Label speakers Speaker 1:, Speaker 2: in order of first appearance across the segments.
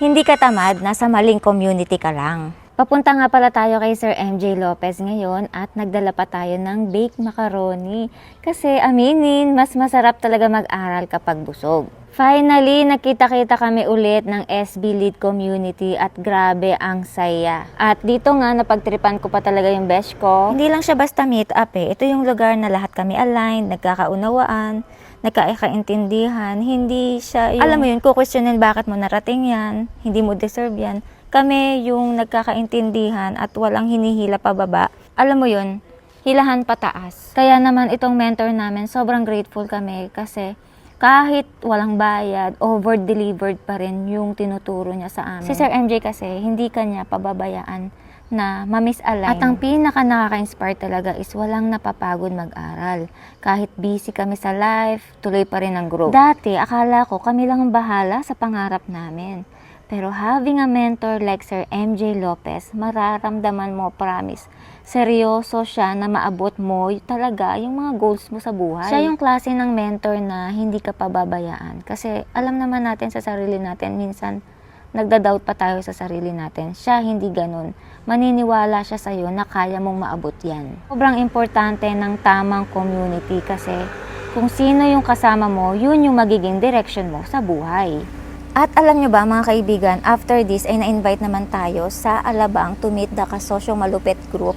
Speaker 1: Hindi ka tamad, nasa maling community ka lang. Papunta nga pala tayo kay Sir MJ Lopez ngayon at nagdala pa tayo ng baked macaroni. Kasi aminin, mas masarap talaga mag-aral kapag busog. Finally, nakita-kita kami ulit ng SB Lead Community at grabe ang saya. At dito nga, napagtripan ko pa talaga yung besh ko. Hindi lang siya basta meet up eh. Ito yung lugar na lahat kami aligned, nagkakaunawaan, nagkakaintindihan. Hindi siya yung, alam mo yun, kukwestiyonin bakit mo narating yan, hindi mo deserve yan. Kami yung nagkakaintindihan at walang hinihila pababa. Alam mo yun, hilahan pataas. Kaya naman itong mentor namin, sobrang grateful kami kasi kahit walang bayad, over-delivered pa rin yung tinuturo niya sa amin. Si Sir MJ kasi, hindi kanya pababayaan na ma-misalign. At ang pinaka nakaka-inspire talaga is walang napapagod mag-aral. Kahit busy kami sa life, tuloy pa rin ang growth. Dati, akala ko kami lang ang bahala sa pangarap namin. Pero having a mentor like Sir MJ Lopez, mararamdaman mo, promise, seryoso siya na maabot mo talaga yung mga goals mo sa buhay. Siya yung klase ng mentor na hindi ka pababayaan. Kasi alam naman natin sa sarili natin, minsan nagda-doubt pa tayo sa sarili natin. Siya hindi ganun. Maniniwala siya sa'yo na kaya mong maabot yan. Sobrang importante ng tamang community kasi kung sino yung kasama mo, yun yung magiging direction mo sa buhay. At alam nyo ba mga kaibigan, after this ay na-invite naman tayo sa Alabang to meet the Kasosyo Malupit Group.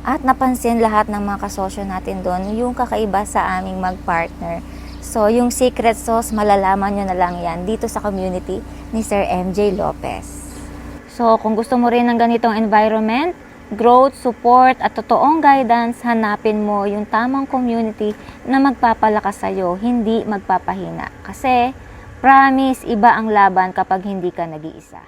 Speaker 1: At napansin lahat ng mga kasosyo natin doon yung kakaiba sa aming mag-partner. So yung secret sauce, malalaman nyo na lang yan dito sa community ni Sir MJ Lopez. So kung gusto mo rin ng ganitong environment, growth, support at totoong guidance, hanapin mo yung tamang community na magpapalakas sa'yo, hindi magpapahina. Kasi promise, iba ang laban kapag hindi ka nag-iisa.